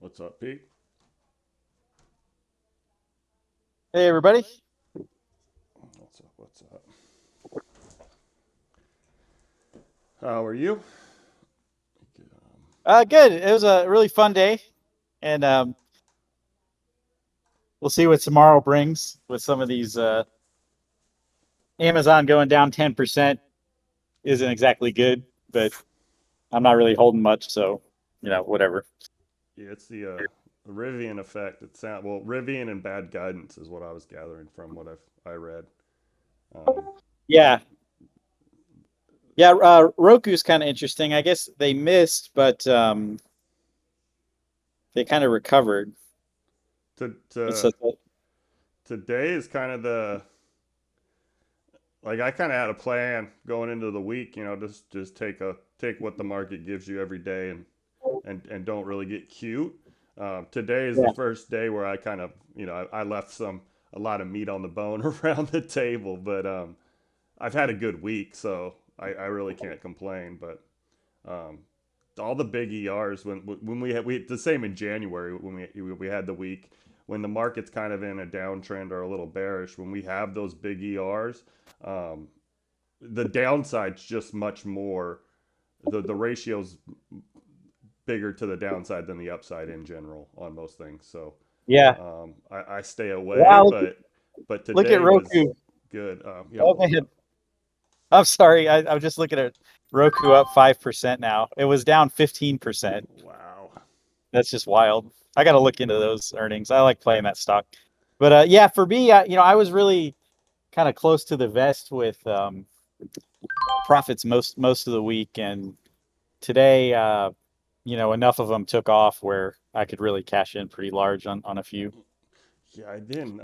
What's up, Pete? Hey everybody. What's up? What's up? How are you? Good. It was a really fun day, and we'll see what tomorrow brings with some of these. Amazon going down 10% isn't exactly good, but I'm not really holding much, so whatever. Yeah, it's the Rivian effect. It sound well. Rivian and bad guidance is what I was gathering from what I read. Um, Yeah, yeah. Roku's kind of interesting. I guess they missed, but they kind of recovered. to, It's to today is kind of the like I kind of had a plan going into the week. Just take what the market gives you every day and don't really get cute. Today is the yeah, first day where I kind of I left a lot of meat on the bone around the table, but I've had a good week, so I really can't complain. But um, all the big ERs when we the same in January when we had the week when the market's kind of in a downtrend or a little bearish. When we have those big ERs, um, the downside's just much more. The ratio's bigger to the downside than the upside in general on most things. So yeah. I stay away, Wow, but look at today was Roku. good. Yeah, Oh what was man, up? I'm sorry. I'm just looking at Roku up 5% now. It was down 15%. Wow. That's just wild. I got to look into those earnings. I like playing that stock. But yeah, for me, I was really kind of close to the vest with profits most of the week, and today, enough of them took off where I could really cash in pretty large on a few. Yeah, I didn't.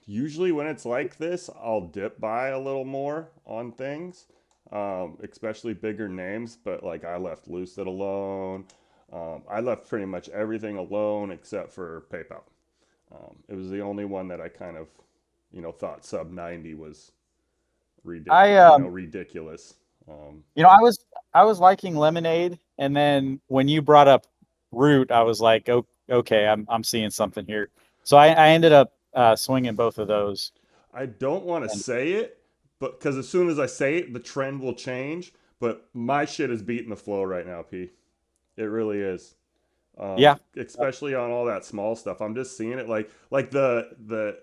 Usually when it's like this, I'll dip by a little more on things, especially bigger names. But like I left Lucid alone. I left pretty much everything alone except for PayPal. It was the only one that I kind of, thought sub 90 was I ridiculous. Um, I was liking Lemonade, and then when you brought up Root, I was like, oh, okay, I'm seeing something here. So I ended up swinging both of those. I don't want to And say it, but because as soon as I say it, the trend will change. But my shit is beating the flow right now, P. It really is. yeah, Especially on all that small stuff. I'm just seeing it like the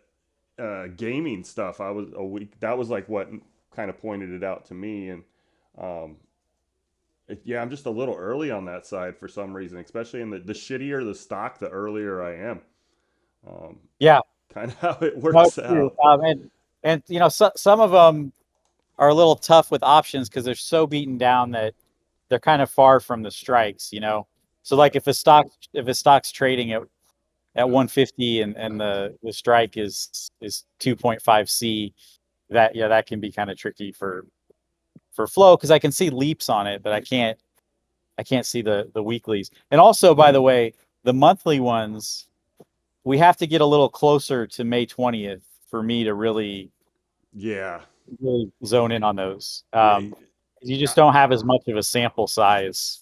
gaming stuff. I was a week. That was like what kind of pointed it out to me, and um, yeah, I'm just a little early on that side for some reason. Especially in the shittier the stock, the earlier I am. Um, yeah. kind of how it No, works it's true. out. And some of them are a little tough with options because they're so beaten down that they're kind of far from the strikes. So Yeah, like if a stock's trading at 150 and the strike is 2.5 C, that can be kind of tricky for flow because I can see leaps on it, but I can't see the weeklies. And also, by the way, the monthly ones, we have to get a little closer to May 20th for me to yeah, really zone in on those. yeah. You just don't have as much of a sample size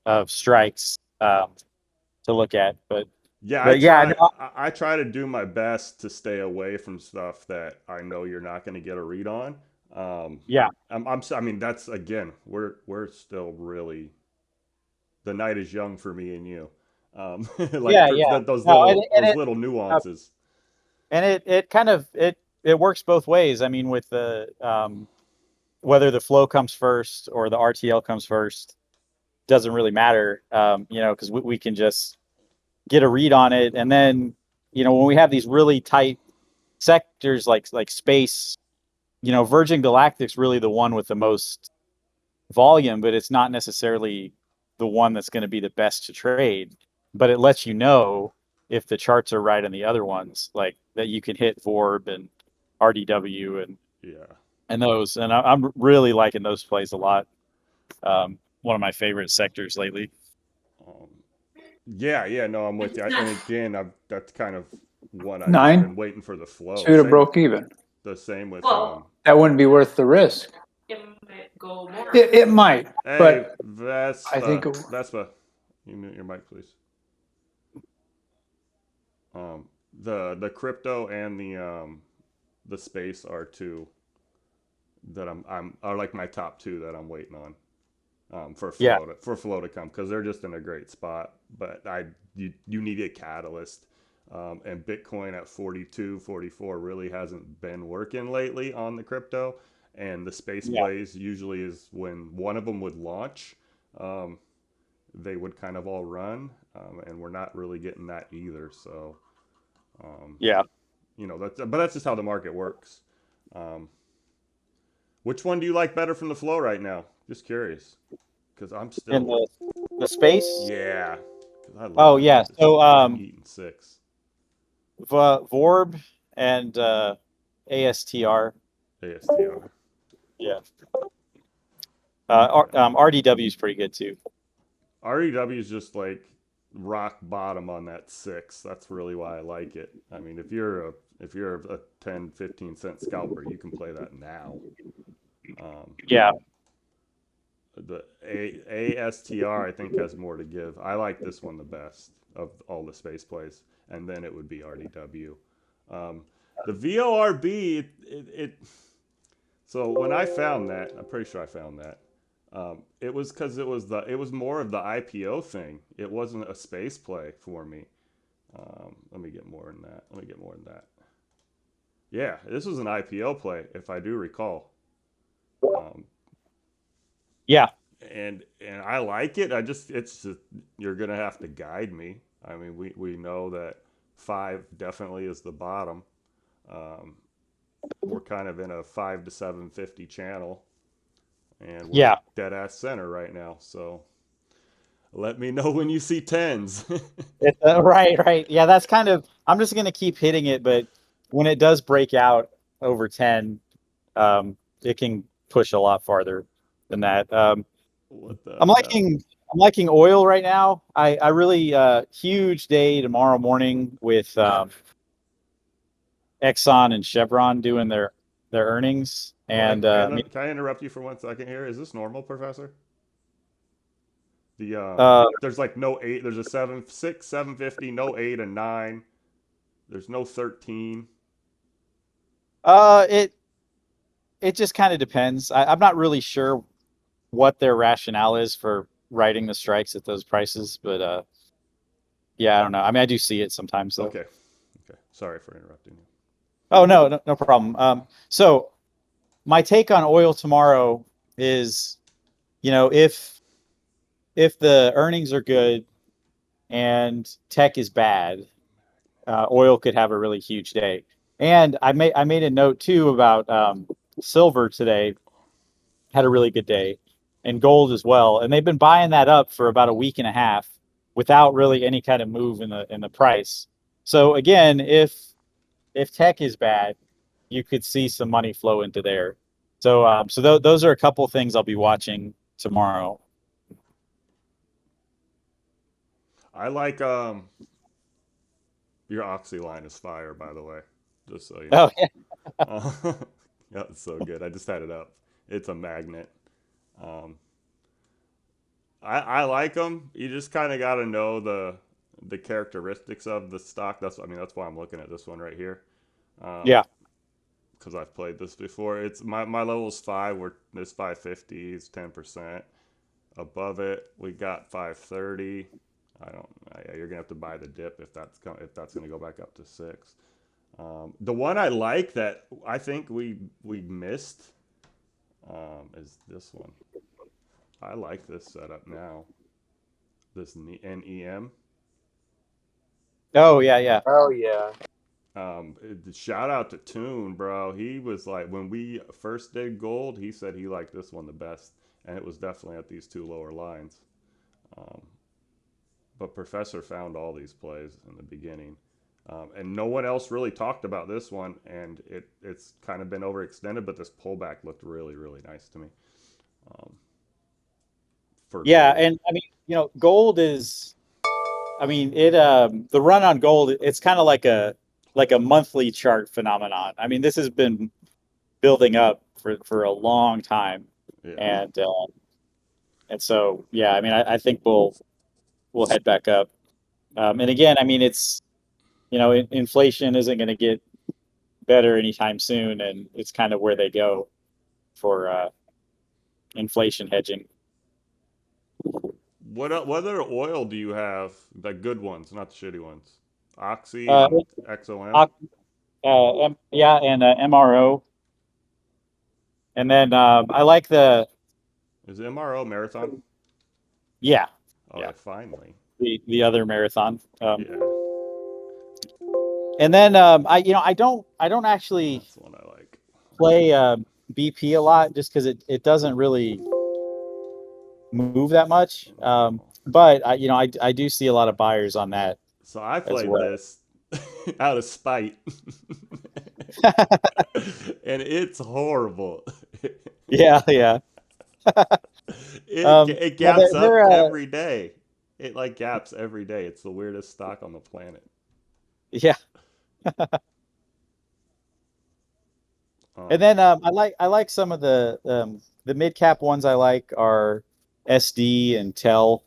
of strikes to look at. Yeah, But yeah, no, I try to do my best to stay away from stuff that I know you're not going to get a read on. Um, yeah, I mean, that's again, we're still really the night is young for me and you. Like yeah, for yeah. No, those little uh, nuances. it kind of it works both ways. I mean, with the whether the flow comes first or the RTL comes first doesn't really matter. Because we can just get a read on it, and then when we have these really tight sectors like space, Virgin Galactic's really the one with the most volume, but it's not necessarily the one that's going to be the best to trade. But it lets you know if the charts are right on the other ones, like that you can hit Vorb and RDW Yeah. and those. And I'm really liking those plays a lot. One of my favorite sectors lately. Um, yeah, yeah. No, I'm with you. And again, that's kind of what I've just been Nine, waiting for the flow. should have broke even. The same with Well, That wouldn't be worth the risk. it might go more. It might, Hey, but I think Vespa, Vespa. you mute your mic, please? The crypto and the space are two that I'm are like my top two that I'm waiting on. Yeah. For flow to come because they're just in a great spot. But you need a catalyst, and Bitcoin at 42, 44 really hasn't been working lately on the crypto, and the space Yeah. plays usually is when one of them would launch, they would kind of all run, and we're not really getting that either. So Yeah. that's just how the market works. Um, which one do you like better from the flow right now? Just curious because I'm In still the space. yeah, 'cause I Oh love yeah. this. So I'm eating six. Vorb and ASTR. ASTR. Yeah. RDW is pretty good too. REW is just like rock bottom on that six. That's really why I like it. I mean, if you're a 10, 15 cent scalper, you can play that now. Yeah. The ASTR I think has more to give. I like this one the best of all the space plays, and then it would be RDW. The VORB, so when I found that, I'm pretty sure I found that. It was because it was more of the IPO thing. It wasn't a space play for me. Let me get more in that. Let me get more in that. Yeah, this was an IPO play, if I do recall. Yeah. And I like it. It's just, you're gonna have to guide me. I mean, we know that 5 definitely is the bottom. Um, we're kind of in a 5 to 750 channel, and we're Yeah. dead ass center right now. So let me know when you see tens. Right. Yeah, that's kind of. I'm just gonna keep hitting it, but when it does break out over 10, it can push a lot farther than that. What the I'm hell? liking I'm liking oil right now. I really huge day tomorrow morning with Exxon and Chevron doing their earnings, Oh, and can I interrupt you for 1 second here? Is this normal, Professor? uh, There's like no eight. There's a 6, 750, no 8 and 9. There's no 13. it just kind of depends. I'm not really sure what their rationale is for writing the strikes at those prices, but yeah, I don't know. I mean, I do see it sometimes though. Okay. Okay. Sorry for interrupting you. Oh no problem. So my take on oil tomorrow is, if the earnings are good and tech is bad, oil could have a really huge day. And I made a note too about silver today had a really good day, and gold as well. And they've been buying that up for about a week and a half without really any kind of move in the price. So again, if tech is bad, you could see some money flow into there. So those are a couple things I'll be watching tomorrow. I like your Oxy line is fire, by the way. Just so you Oh know. Uh, yeah, it's so good. I just had it up. It's a magnet. Um, I like them. You just kind of got to know the characteristics of the stock. That's why I'm looking at this one right here. yeah, Because I've played this before. It's my level's 5. Where this 550 is 10%. Above it, we got 530. You're gonna have to buy the dip if that's gonna go back up to 6. The one I like that I think we missed is this one. I like this setup now. This NEM. oh yeah. Oh yeah. Shout out to Toon, bro. He was like, when we first did gold, he said he liked this one the best, and it was definitely at these two lower lines. Um, but Professor found all these plays in the beginning, and no one else really talked about this one, and it's kind of been overextended. But this pullback looked really really nice to me. Um, for Yeah, gold. and I mean, gold is, I mean, it the run on gold, it's kind of like a monthly chart phenomenon. I mean, this has been building up for a long time, Yeah. and so yeah, I mean, I think we'll head back up. And again, I mean, it's inflation isn't going to get better anytime soon, and it's kind of where they go for inflation hedging. What other oil do you have? The good ones, not the shitty ones. Oxy Uh, and XOM. Oc- yeah, and MRO, and then I like Is it MRO Marathon? yeah, Oh, yeah, yeah, finally. the other marathon. Yeah, And then I don't actually that's the one I like. play BP a lot just because it doesn't really move that much. But I do see a lot of buyers on that So I as played well. this out of spite, and it's horrible. Yeah, yeah. It Yeah, gaps up they're every day. It like gaps every day. It's the weirdest stock on the planet. yeah. And Um, then I like some of the mid cap ones I like are SD and Tel.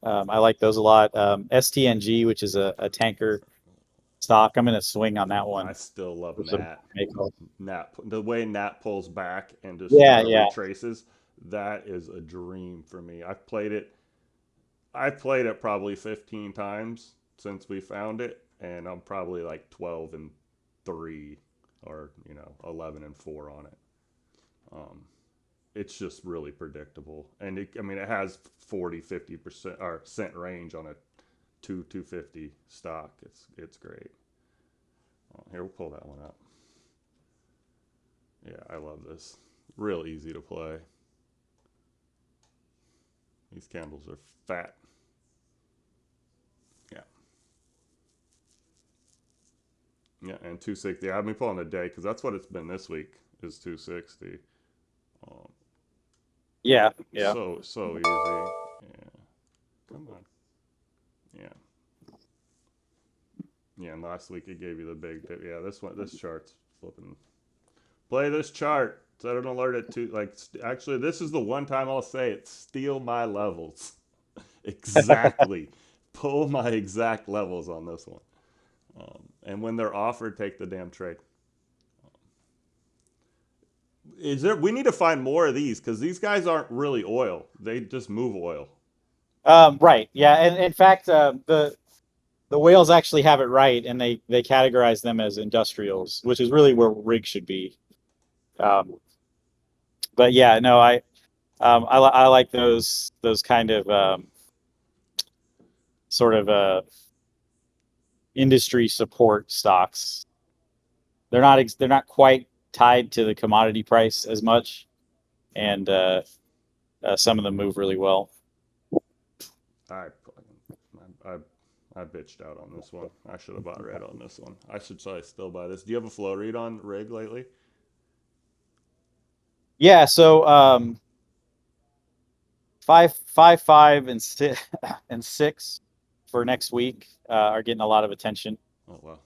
I like those a lot. STNG, which is a tanker stock. I'm gonna swing on that I one. still love For some Nat. make-up. Nat, the way Nat pulls back and just Yeah, yeah. retraces, that is a dream for me. I've played it probably 15 times since we found it, and I'm probably like 12 and 3 or 11 and 4 on it. Um, it's just really predictable, and I mean it has 40-50% or cent range on a 250 stock. It's great. Here, we'll pull that one up. Yeah, I love this. Real easy to play. These candles are fat. Yeah. Yeah, and 260. I have me pulling a day because that's what it's been this week is 260. Um, Yeah, yeah. so easy. Yeah. Come on. Yeah. Yeah, and last week it gave you the big dip. Yeah, this chart's flipping. Play this chart. Set an alert at two. Like, actually, this is the one time I'll say it. Steal my levels. Exactly. Pull my exact levels on this one. And when they're offered, take the damn trade. Is there? We need to find more of these because these guys aren't really oil. They just move oil. Right. Yeah, and in fact, the whales actually have it right, and they categorize them as industrials, which is really where rig should be. Um, but yeah, no, I like those kind of sort of industry support stocks. They're not quite tied to the commodity price as much, and some of them move really well. I, I, I bitched out on this one. I should have bought red on this one. I should probably still buy this. Do you have a flow read on rig lately? Yeah, so 5, and 6 and 6 for next week are getting a lot of attention. Oh well.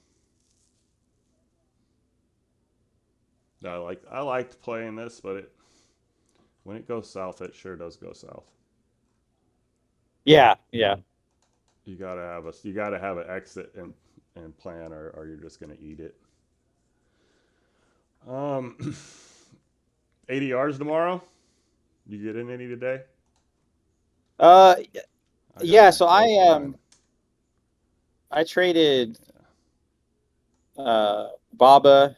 I liked playing this, but when it goes south, it sure does go south. Yeah, yeah. You gotta have an exit and plan, or you're just gonna eat it. Um, 80 yards tomorrow. You get in any today? Uh, I got yeah. some So I close by. I traded Baba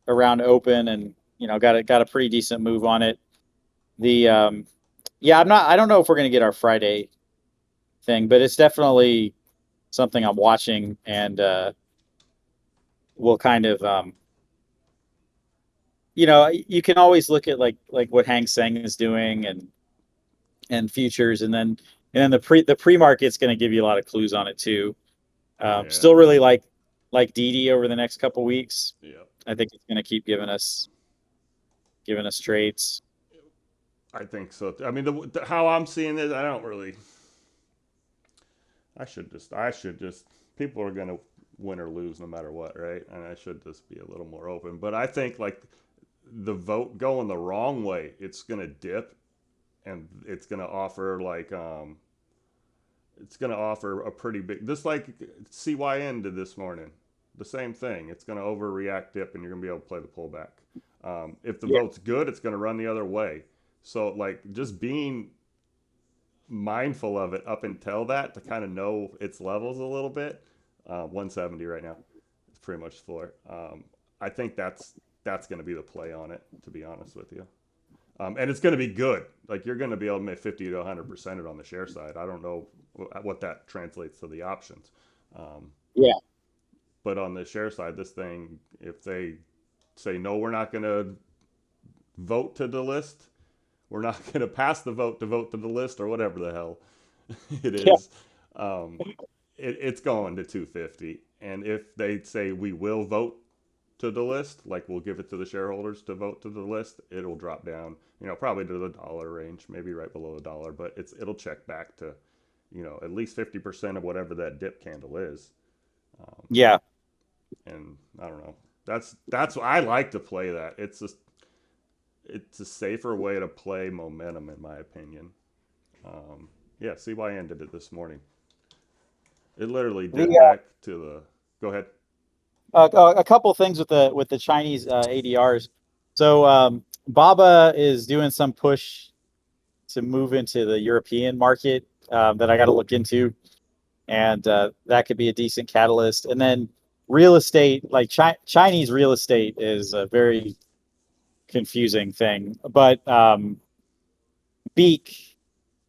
around open, and got a pretty decent move on it. The Yeah, I don't know if we're gonna get our Friday thing, but it's definitely something I'm watching, and we'll kind of you can always look at like what Hang Seng is doing, and futures, and then the pre market's going to give you a lot of clues on it too. Yeah, Still really like DD over the next couple weeks. yeah. I think it's going to keep giving us trades. I think so. I mean, how I'm seeing it, I don't really. I should just. People are gonna win or lose no matter what, right? And I should just be a little more open. But I think like the vote going the wrong way, it's gonna dip, and it's going to offer like it's going to offer a pretty big, just like CYN did this morning. The same thing. It's going to overreact dip, and you're going to be able to play the pullback. If the Yeah. vote's good, it's going to run the other way. So like just being mindful of it up until that to kind of know its levels a little bit. 170 right now. It's pretty much floor. I think that's going to be the play on it, to be honest with you. And it's going to be good. Like you're going to be able to make 50 to 100% it on the share side. I don't know what that translates to the options. Yeah. But on the share side, this thing, if they say, no, we're not going to vote to the list, we're not going to pass the vote to the list or whatever the hell it is, it's going to 250. And if they say we will vote to the list, like we'll give it to the shareholders to vote to the list, it'll drop down, probably to the dollar range, maybe right below the dollar, but it'll check back to, at least 50% of whatever that dip candle is. Yeah. And I don't know. That's I like to play that. It's a safer way to play momentum, in my opinion. Yeah, CYN did it this morning. It literally did back to the. Go ahead. A couple things with the Chinese ADRs. So Baba is doing some push to move into the European market that I got to look into, and that could be a decent catalyst. And then real estate, like Chinese real estate, is a very confusing thing. But Beak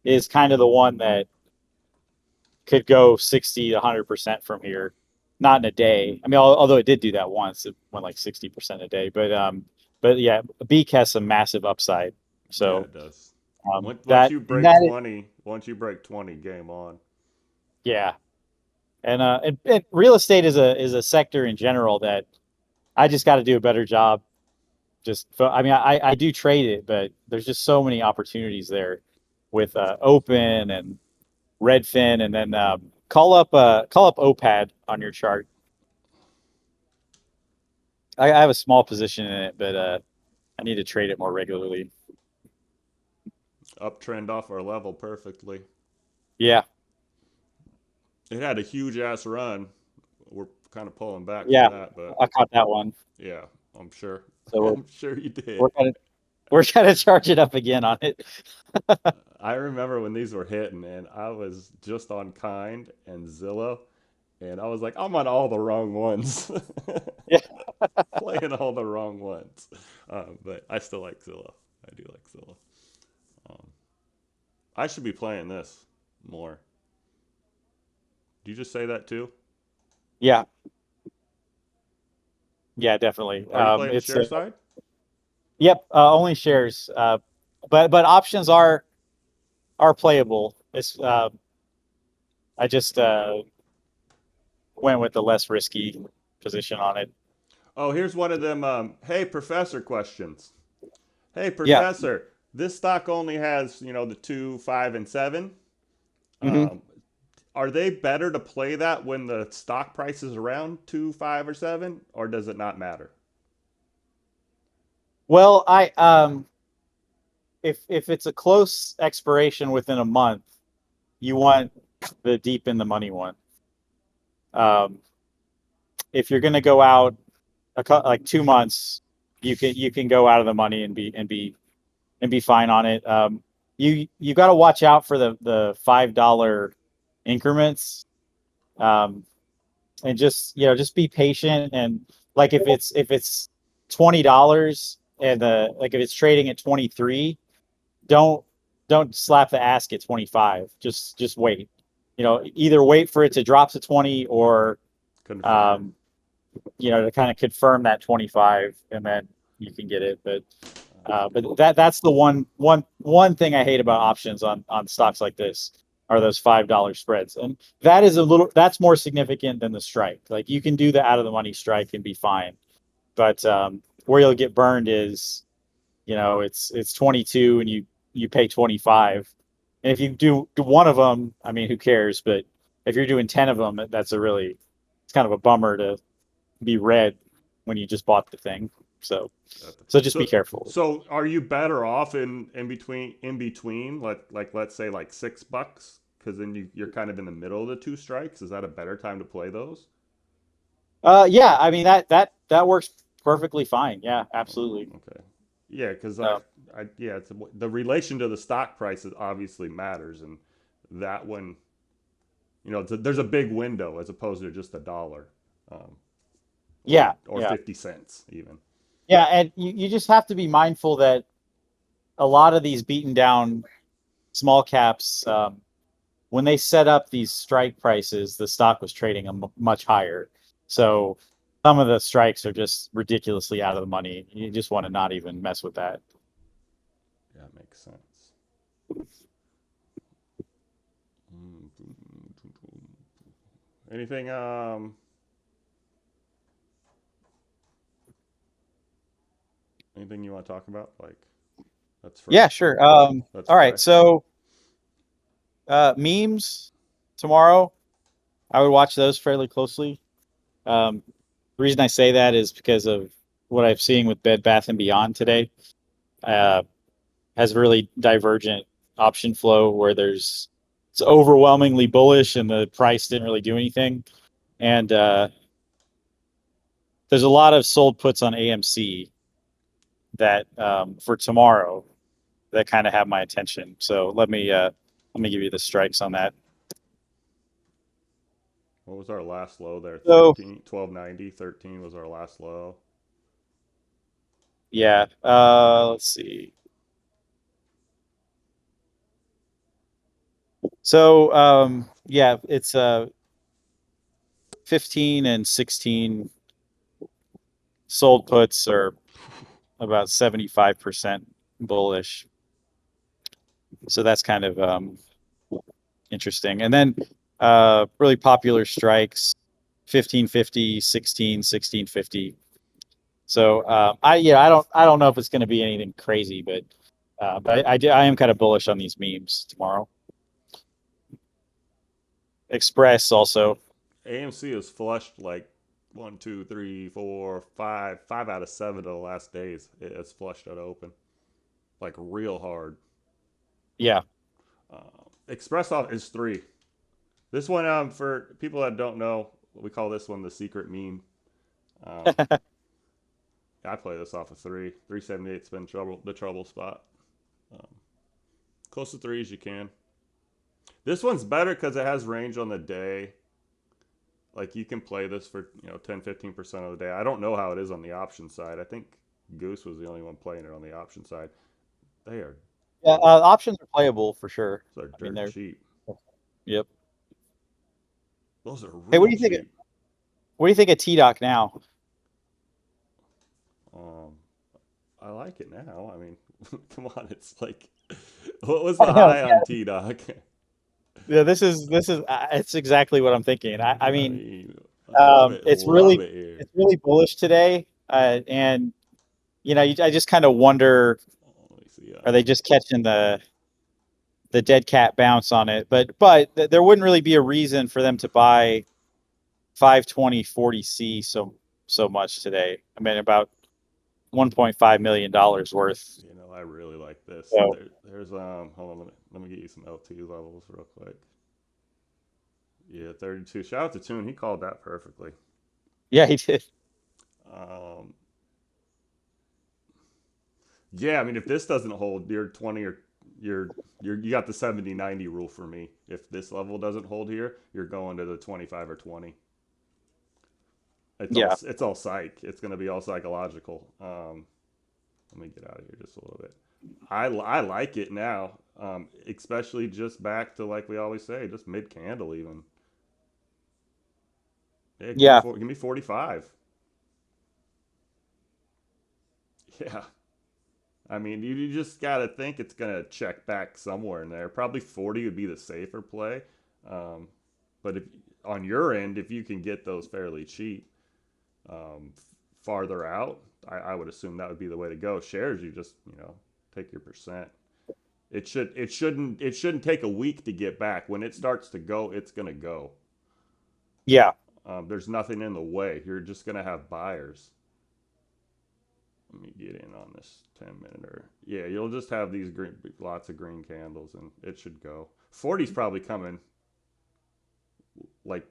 is kind of the one that could go 60 to 100% from here, not in a day. I mean, although it did do that once, it went like 60% a day. But yeah, Beak has some massive upside. So yeah, it does. Once that you break that 20, once you break 20, game on. yeah, and real estate is a sector in general that I just got to do a better job. I mean, I do trade it, but there's just so many opportunities there with Open and Redfin, and then call up OPAD on your chart. I have a small position in it, but I need to trade it more regularly. Uptrend off our level perfectly. Yeah. It had a huge ass run. We're kind of pulling back Yeah, from that, but I caught that one. yeah, I'm sure. So I'm sure you did. we're gonna charge it up again on it. I remember when these were hitting, and I was just on Kind and Zillow, and I was like, I'm on all the wrong ones. Yeah. Playing all the wrong ones. But I still like Zillow. I do like Zillow. I should be playing this more. Do you just say that too? Yeah. Yeah, definitely. Are you playing the It's share side? Yep, only shares. But options are playable. It's I just went with the less risky position on it. Oh, here's one of them. Hey, professor questions. Hey, Yeah. professor, this stock only has, the 2, 5, and 7. hmm Are they better to play that when the stock price is around 2, 5, or 7, or does it not matter? Well, if it's a close expiration within a month, you want the deep in the money one. If you're going to go out like 2 months, you can go out of the money and be fine on it. You got to watch out for the $5 increments, and just be patient. And like if it's $20 and like if it's trading at 23, don't slap the ask at 25. Just wait. Either wait for it to drop to 20 or Confirm. to kind of confirm that 25, and then you can get it. But that's the one thing I hate about options on stocks like this are those $5 spreads, and that's more significant than the strike. Like you can do the out of the money strike and be fine, but where you'll get burned is, it's 22 and you pay 25, and if you do one of them, I mean, who cares? But if you're doing 10 of them, it's kind of a bummer to be red when you just bought the thing. So That- just be careful. So are you better off in between like let's say like $6 because then you're kind of in the middle of the two strikes? Is that a better time to play those? Yeah, I mean that works perfectly fine. Yeah, absolutely. Okay. Yeah, because Uh, yeah, the relation to the stock prices obviously matters, and that one, there's a big window as opposed to just $1, um, yeah, or yeah, 50 cents even. yeah, and you just have to be mindful that a lot of these beaten down small caps, when they set up these strike prices, the stock was trading much higher. So some of the strikes are just ridiculously out of the money. You just want to not even mess with that. Yeah, makes sense. Anything anything you want to talk about? Like that's Yeah, fresh. sure. That's All right. fresh. So memes tomorrow, I would watch those fairly closely. The reason I say that is because of what I've seen with Bed Bath and Beyond today. Uh, has really divergent option flow where it's overwhelmingly bullish and the price didn't really do anything. And there's a lot of sold puts on AMC that for tomorrow that kind of have my attention. So let me give you the strikes on that. What was our last low there? So 1290, 13 was our last low. yeah, let's see. So yeah, it's 15 and 16 sold puts are about 75% bullish. So that's kind of interesting. And then really popular strikes 1550, 1650. So I don't know if it's going to be anything crazy, but I am kind of bullish on these memes tomorrow. Express also. AMC has flushed like 5 out of 7 of the last days. It has flushed at open, like real hard. Yeah. Express off is 3. This one, for people that don't know, we call this one the secret meme. Um, I play this off of 3. 378's been the trouble spot. Um, close to 3 as you can. This one's better because it has range on the day. Like you can play this for 10-15% of the day. I don't know how it is on the option side. I think Goose was the only one playing it on the option side. They are Yeah, options are playable for sure. those are I mean, dirt they're cheap. yep. Those are Hey, real cheap. what do you think of T-Doc now? Um, I like it now. I mean, come on, it's like, what was I the know. high on T Dog? Yeah, this is it's exactly what I'm thinking. I I mean, mean, love it, love it here. it's really bullish today, and I just kind of wonder, Let me see. are they just catching the dead cat bounce on it? But there wouldn't really be a reason for them to buy 520 40C so much today. I mean, about $1.5 million worth. I really like this. So There's hold on, let me get you some L2 levels real quick. Yeah, 32. Shout out to Toon. He called that perfectly. yeah, he did. Um, yeah, I mean, if this doesn't hold, you're 20 or you got the 70-90 rule for me. If this level doesn't hold here, you're going to the 25 or 20. Yeah, It's all psych. It's going to be all psychological. Let me get out of here just a little bit. I like it now, especially just back to like we always say, just mid candle even. Yeah, yeah, give me 45. Yeah, I mean you just gotta think it's gonna check back somewhere in there. Probably 40 would be the safer play, um, but if on your end, if you can get those fairly cheap, um, farther out, I would assume that would be the way to go. Shares, you just take your percent. It shouldn't take a week to get back. When it starts to go, it's gonna go. yeah, There's nothing in the way. You're just gonna have buyers. Let me get in on this 10 minute or yeah. You'll just have these green, lots of green candles, and it should go. 40's probably coming like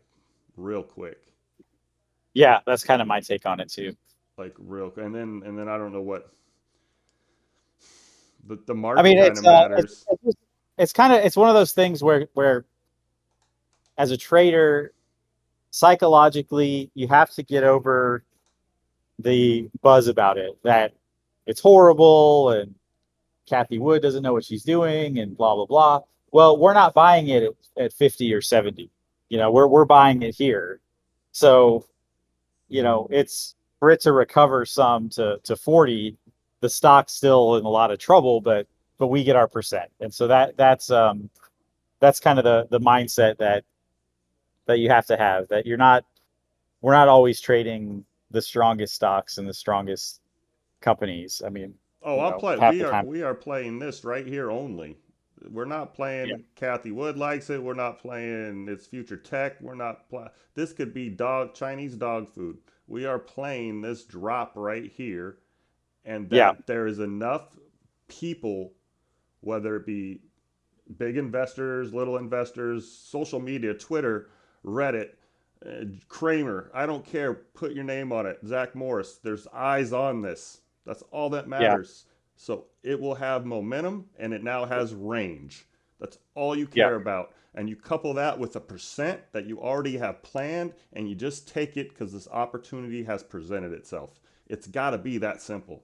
real quick, Yeah, that's kind of my take on it too. like real. And then I don't know what the I market mean, kind of matters. it's kind of it's one of those things where as a trader, psychologically, you have to get over the buzz about it that it's horrible and Kathy Wood doesn't know what she's doing and blah blah blah. Well, we're not buying it at 50 or 70. We're buying it here. So, it's for it to recover some to 40, the stock's still in a lot of trouble, but we get our percent. And so that's kind of the mindset that you have to have, that we're not always trading the strongest stocks and the strongest companies. I mean, Oh, I'll play. half We the are time. we are playing this right here only. We're not Yeah. playing Kathy Wood likes it. We're not playing it's future tech. We're not play. This could be Chinese dog food. We are playing this drop right here, and Yeah. that there is enough people, whether it be big investors, little investors, social media, Twitter, Reddit, Kramer, I don't care. Put your name on it. Zach Morris. There's eyes on this. That's all that Yeah. matters. So it will have momentum and it now has range. That's all you Yeah. care about. And you couple that with a percent that you already have planned and you just take it because this opportunity has presented itself. It's got to be that simple.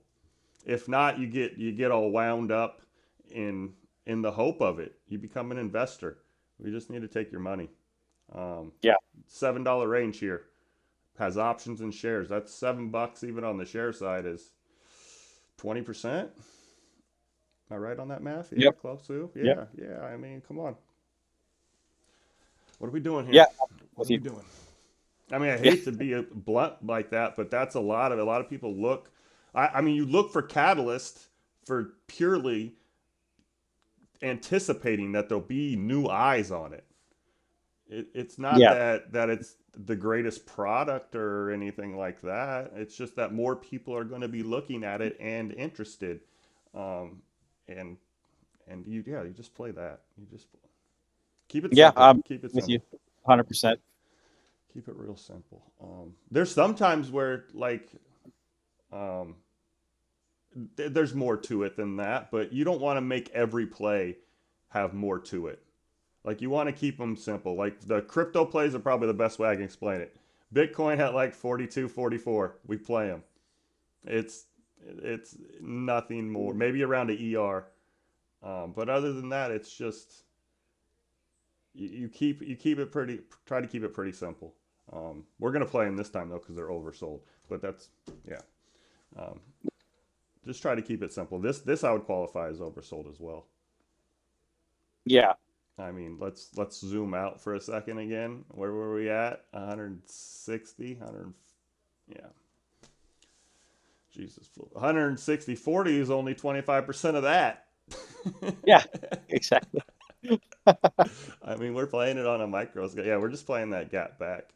If not, you get all wound up in in the hope of it. You become an investor. We just need to take your money. Um, Yeah. $7 range here has options and shares. That's $7 even on the share side is 20%. Am I right on that math? Yeah, Yep. close to. Yep. Yeah. I mean, come on. What are we doing here? Yeah. What With are we you. doing? I mean, I Yeah. hate to be blunt like that, but that's a lot of it. A lot of people look. I mean, you look for catalyst for purely anticipating that there'll be new eyes on it. It's not Yeah. that it's the greatest product or anything like that. It's just that more people are going to be looking at it and interested, um, and you just play that. You just keep it Yeah. simple. I'm Keep it with you simple. 100%. Keep it real simple. There's sometimes where like um, there's more to it than that, but you don't want to make every play have more to it. Like you want to keep them simple. Like the crypto plays are probably the best way I can explain it. Bitcoin at like 42, 44. We play them. It's it's nothing more. Maybe around a ER. But other than that, it's just you keep it pretty. Try to keep it pretty simple. We're gonna play them this time though because they're oversold. But that's yeah. Um, just try to keep it simple. This I would qualify as oversold as well. Yeah. I mean, let's zoom out for a second again. Where were we at? 160, 100. Yeah. Jesus. 160, 40 is only 25% of that. Yeah. Exactly. I mean, we're playing it on a micro scale. Yeah, we're just playing that gap back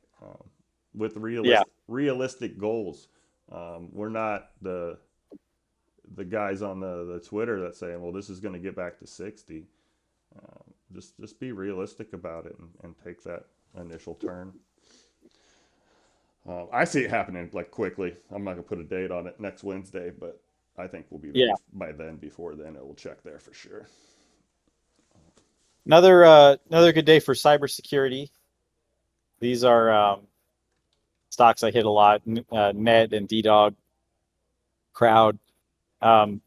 with Yeah. realistic goals. We're not the guys on the Twitter that saying, well, this is going to get back to 60. Just be realistic about it and take that initial turn. I see it happening like quickly. I'm not gonna put a date on it next Wednesday, but I think we'll be Yeah. ready by then. Before then, it will check there for sure. Another good day for cybersecurity. These are stocks I hit a lot. Net and DDog, Crowd. The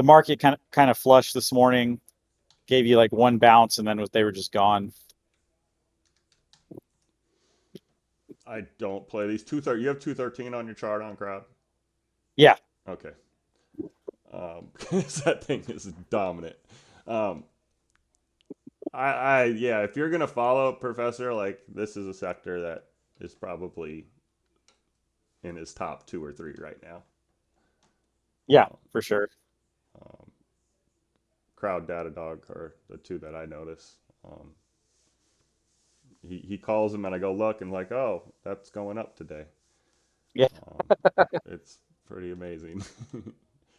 market kind of flushed this morning, gave you like one bounce, and then they were just gone. I don't play these 230. You have 213 on your chart on crowd. Yeah. Okay. That thing is dominant. Um, yeah. If you're gonna follow Professor, like this is a sector that is probably in his top two or three right now. Yeah, for sure. Um, Crowd, Datadog are the two that I notice. He calls them and I go look and like, oh, that's going up today. Yeah. It's Pretty amazing.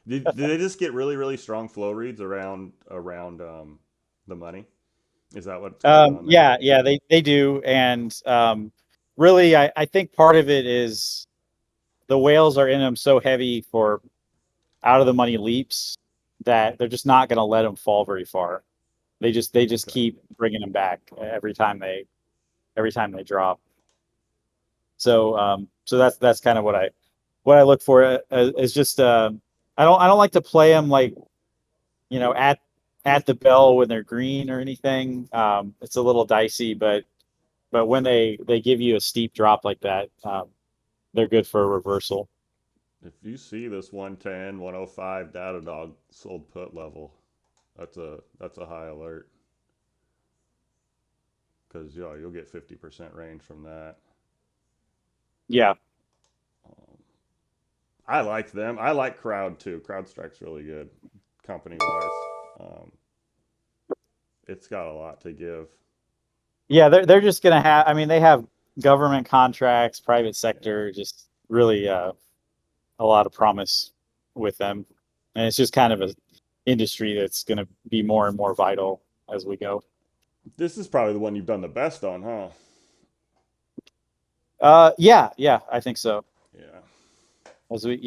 Did they just get really really strong flow reads around the money? Is that what's going on there? Yeah, they do, and really, I think part of it is the whales are in them so heavy for out of the money leaps that they're just not going to let them fall very far. They just Okay. keep bringing them back every time they drop. So that's kind of what I look for. Is just I don't like to play them like at the bell when they're green or anything. It's a little dicey, but when they give you a steep drop like that, they're good for a reversal. If you see this 110, 105 data dog sold put level, that's a high alert because you'll get 50% range from that. Yeah, Um, I like them. I like Crowd too. CrowdStrike's really good, company wise. It's got a lot to give. yeah, they're just gonna have. I mean, they have government contracts, private sector, just really a lot of promise with them, and it's just kind of a industry that's gonna be more and more vital as we go. This is probably the one you've done the best on, huh? Yeah, I think so. Yeah,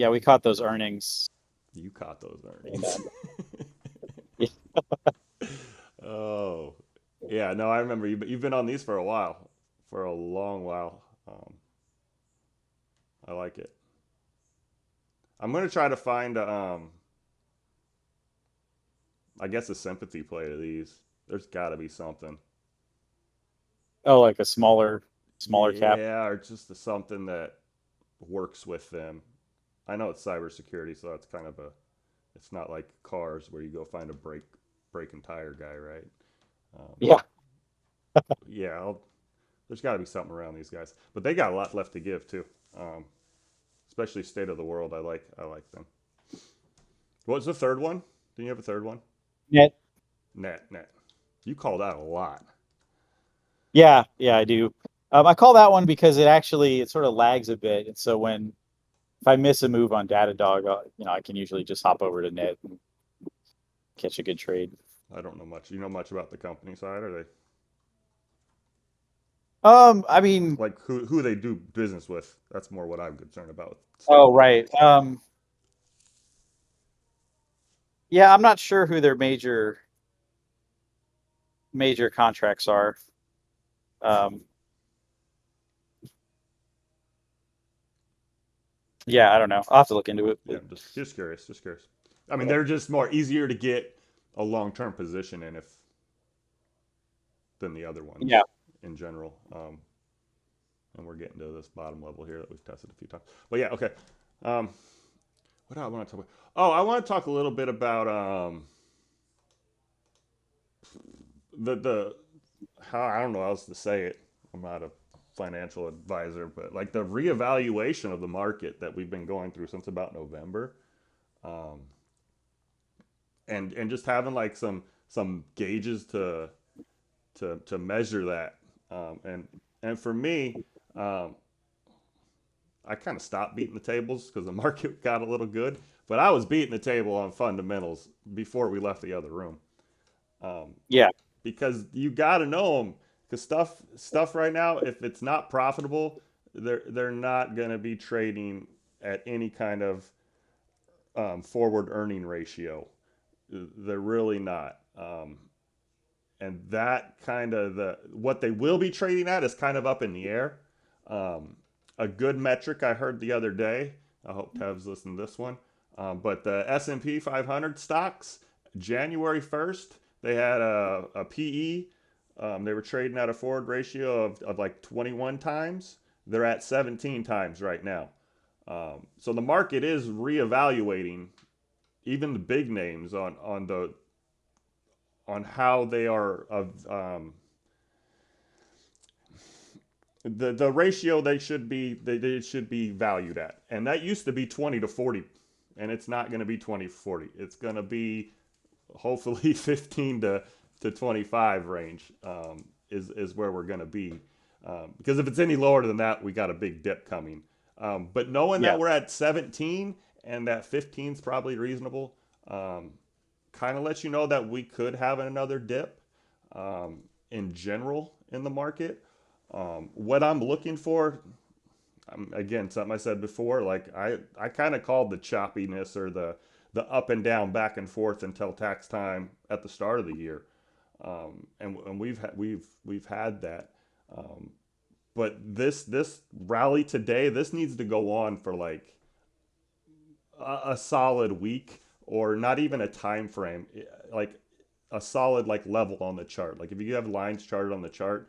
We caught those earnings. you caught those And, earnings. yeah, Oh, yeah. No, I remember you've been on these for a while, for a long while. I like it. I'm gonna try to find I guess a sympathy play to these. There's got to be something. oh, like a smaller cap. Yeah, or just something that works with them. I know it's cybersecurity, so that's kind of a. It's not like cars where you go find a brake and tire guy, right? Um, Yeah, yeah, there's got to be something around these guys, but they got a lot left to give too. Um, Especially state of the world. I like them. What was the third one? Didn't you have a third one? net. Net. You called out a lot. Yeah, I do. I call that one because it sort of lags a bit, and so if I miss a move on Datadog, I can usually just hop over to net and catch a good trade. I don't know much. You know much about the company side? Are they I mean, like who they do business with? That's more what I'm concerned about with stuff oh like that. right. Yeah, I'm not sure who their major contracts are. Um, yeah, I don't know. I'll have to look into it. Yeah, But just curious. Just curious. I mean, yeah, they're just more easier to get a long term position in if than the other yeah, ones in general. And we're getting to this bottom level here that we've tested a few times. But yeah, okay. Um, what do I want to talk about? Oh, I want to talk a little bit about the how I don't know how else to say it. I'm not a financial advisor, but like the reevaluation of the market that we've been going through since about November, um, and just having like some gauges to measure that, and for me, um, I kind of stopped beating the tables because the market got a little good, but I was beating the table on fundamentals before we left the other room. Um, yeah, because you got to know them. Because stuff right now, if it's not profitable, they're not going to be trading at any kind of forward earning ratio. They're really not. And that kind of what they will be trading at is kind of up in the air. Um, a good metric I heard the other day. I hope Tev's listened to this one. But the S&P 500 stocks, January 1st, they had a PE. They were trading at a forward ratio of like 21 times. They're at 17 times right now. So the market is reevaluating even the big names on how they are of the ratio they should be valued at, and that used to be 20 to 40, and it's not going to be 20 to 40. It's going to be hopefully 15 to 25 range, is where we're going to be, because if it's any lower than that, we got a big dip coming. But knowing that yeah, we're at 17 and that 15 is probably reasonable. Um, Kind of lets you know that we could have another dip in general in the market. What I'm looking for, again, something I said before, like I kind of called the choppiness or the up and down, back and forth until tax time at the start of the year, and we've had that. Um, but this rally today, this needs to go on for like a solid week, or not even a time frame, like a solid like level on the chart. Like if you have lines charted on the chart,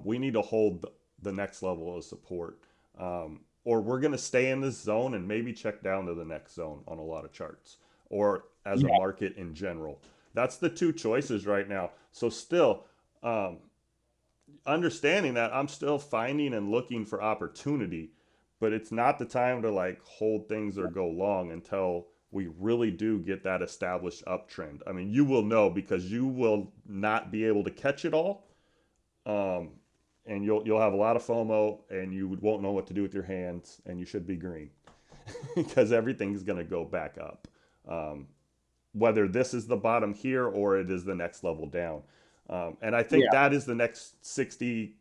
we need to hold the next level of support, or we're going to stay in this zone and maybe check down to the next zone on a lot of charts, or as a Yeah. market in general. That's the two choices right now. So still, um, understanding that, I'm still finding and looking for opportunity, but it's not the time to like hold things or go long until we really do get that established uptrend. I mean, you will know because you will not be able to catch it all, um, and you'll have a lot of FOMO, and you won't know what to do with your hands, and you should be green because everything's going to go back up. Um, Whether this is the bottom here or it is the next level down. And I think Yeah. that is the next 60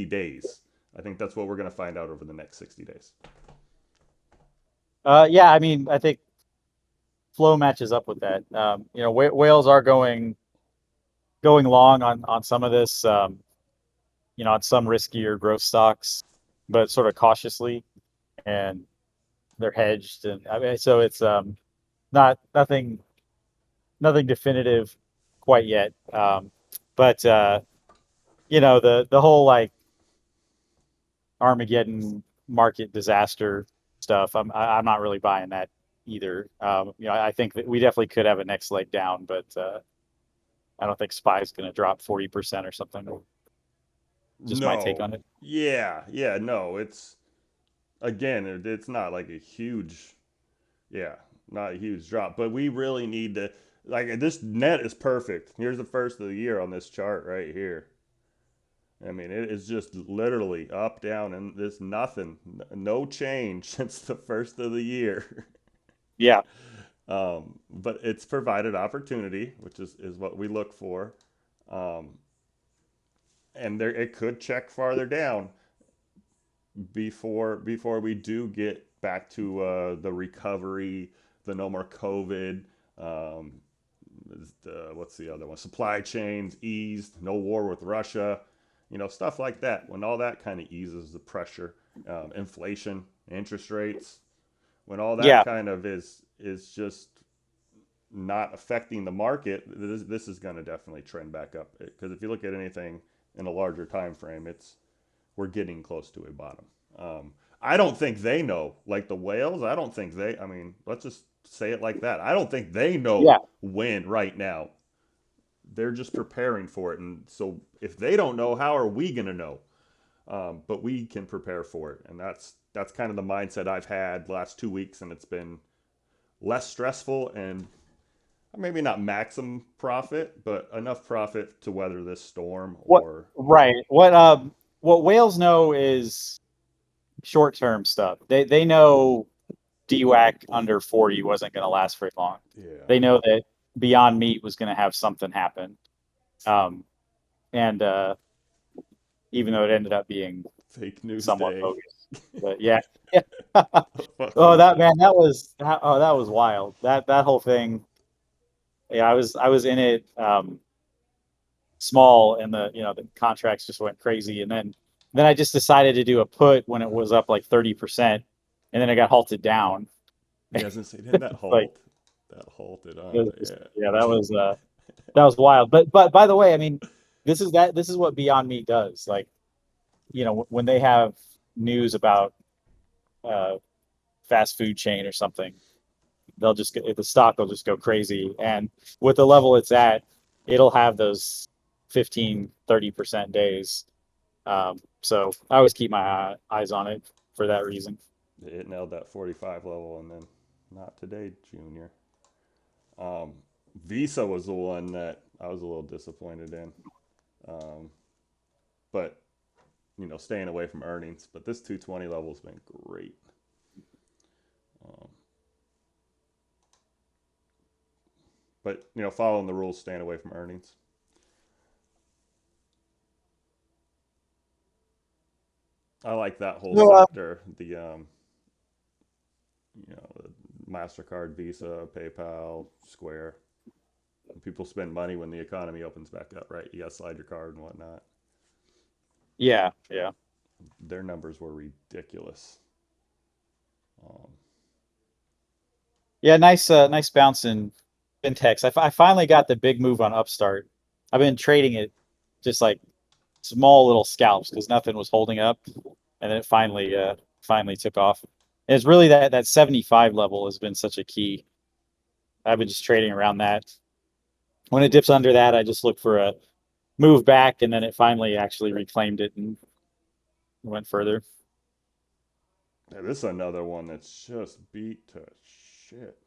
days. I think that's what we're going to find out over the next 60 days. Yeah. I mean, I think flow matches up with that. Whales are going long on some of this. On some riskier growth stocks, but sort of cautiously, and they're hedged, and I mean, so it's not nothing definitive quite yet. But the whole like Armageddon market disaster stuff, I'm not really buying that either. I think that we definitely could have a next leg down, but I don't think SPY's going to drop 40% or something. Just my take No. on it. Yeah, no. It's, again, it's not like a huge, yeah, not a huge drop, but we really need to, like, this net is perfect. Here's the first of the year on this chart right here. I mean, it is just literally up, down, and there's nothing, no change since the first of the year. Yeah. But it's provided opportunity, which is what we look for. Um, and there, it could check farther down before we do get back to the recovery, the no more COVID. Um, what's the other one? Supply chains eased, no war with Russia, stuff like that. When all that kind of eases the pressure, inflation, interest rates, when all that Yeah. kind of is just not affecting the market, this is going to definitely trend back up. Because if you look at anything in a larger time frame, it's we're getting close to a bottom. I don't think they know, like the whales. I don't think they. I mean, let's just say it like that. I don't think they know Yeah. when right now. They're just preparing for it, and so if they don't know, how are we going to know? But we can prepare for it, and that's kind of the mindset I've had the last 2 weeks, and it's been less stressful and maybe not maximum profit, but enough profit to weather this storm. What Or right. What whales know is short term stuff. They know DWAC under 40 wasn't going to last very long. yeah, They know that Beyond Meat was going to have something happen. Um, and even though it ended up being fake news somewhat day. bogus, but yeah. Yeah. Oh, Fucking that man, that was wild. That whole thing. Yeah, I was in it small, and the contracts just went crazy, and then I just decided to do a put when it was up like 30%, and then it got halted down. Yeah, I was gonna say, didn't that Like halt? That halted it on. was just, yeah, Yeah. that was wild. But by the way, I mean, this is what Beyond Meat does. Like, when they have news about uh fast food chain or something, the stock will just go crazy. And with the level it's at, it'll have those 15-30% days. So I always keep my eyes on it for that reason. It nailed that 45 level, and then not today, Junior. Um, Visa was the one that I was a little disappointed in, um, but staying away from earnings. But this 220 level's been great. Um, but following the rules, staying away from earnings. I like that whole So, sector. The Mastercard, Visa, PayPal, Square. People spend money when the economy opens back up, right? You got to slide your card and whatnot. yeah, yeah. Their numbers were ridiculous. Um, Yeah, nice bounce in fintechs. I finally got the big move on Upstart. I've been trading it just like small little scalps because nothing was holding up, and then it finally took off. And it's really that 75 level has been such a key. I've been just trading around that. When it dips under that, I just look for a move back, and then it finally actually reclaimed it and went further. yeah, this is another one that's just beat to shit.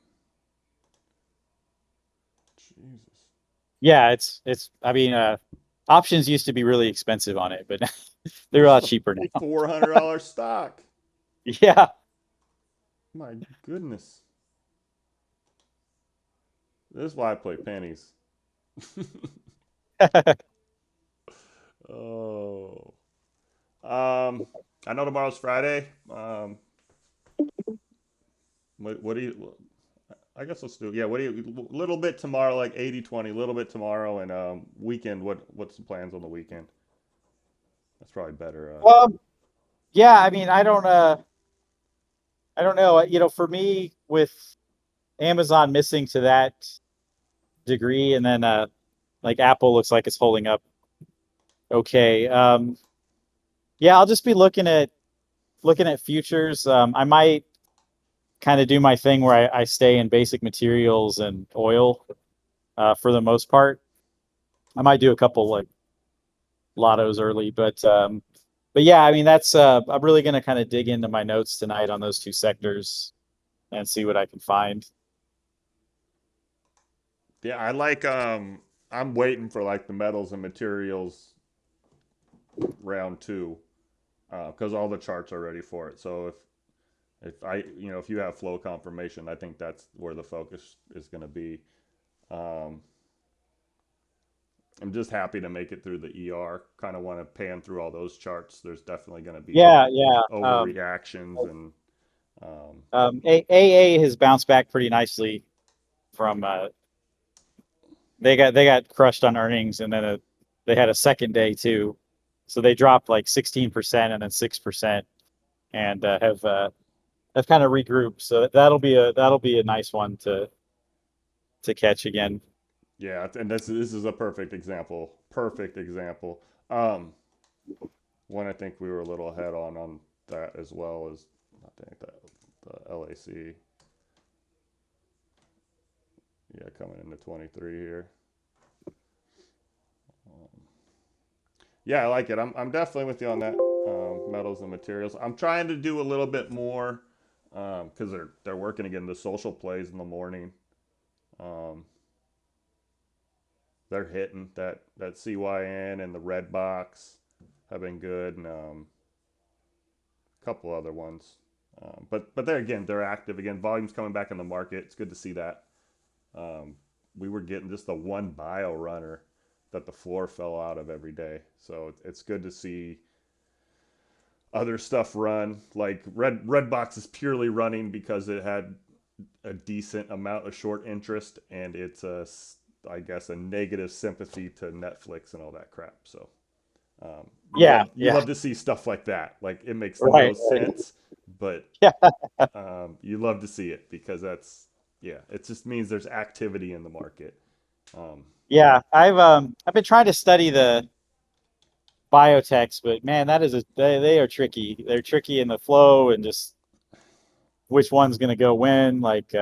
Jesus. Yeah, it's. I mean, options used to be really expensive on it, but they're a lot cheaper now. $400 stock. Yeah. My goodness. This is why I play pennies. Oh. I know tomorrow's Friday. What do you? I guess let's do. Yeah. What do you? Little bit tomorrow, like 80-20. Little bit tomorrow, and weekend. What's the plans on the weekend? That's probably better. Um, yeah, I mean, I don't know. For me, with Amazon missing to that degree, and then like Apple looks like it's holding up okay. Yeah, I'll just be looking at futures. I might kind of do my thing where I stay in basic materials and oil for the most part. I might do a couple like lottos early, but yeah, I mean that's I'm really gonna kind of dig into my notes tonight on those two sectors and see what I can find. Yeah, I like. I'm waiting for like the metals and materials round two, because all the charts are ready for it. So if you have flow confirmation, I think that's where the focus is going to be. Um, I'm just happy to make it through the ER. Kind of want to pan through all those charts. There's definitely going to be Yeah, yeah. overreactions and um, AA has bounced back pretty nicely from they got crushed on earnings, and then they had a second day too, so they dropped like 16% and then 6%, and have kind of regrouped. So that'll be a nice one to catch again. yeah, and this is a perfect example. Perfect example. Um, One I think we were a little ahead on that as well as I think that the LAC. Yeah, coming into 23 here. Um, yeah, I like it. I'm definitely with you on that. Metals and materials. I'm trying to do a little bit more because they're working again the social plays in the morning. Um, they're hitting that CYN and the red box have been good, and a couple other ones. But they're again they're active again. Volume's coming back in the market. It's good to see that. Um, we were getting just the one bio runner that the floor fell out of every day. So it's good to see other stuff run. Like Redbox is purely running because it had a decent amount of short interest, and it's I guess a negative sympathy to Netflix and all that crap. So Yeah, you yeah, love to see stuff like that. Like it makes no right. sense, but Yeah, you love to see it because that's yeah. It just means there's activity in the market. Um, yeah. I've been trying to study the biotechs, but man, they are tricky. They're tricky in the flow and just which one's gonna go when. Like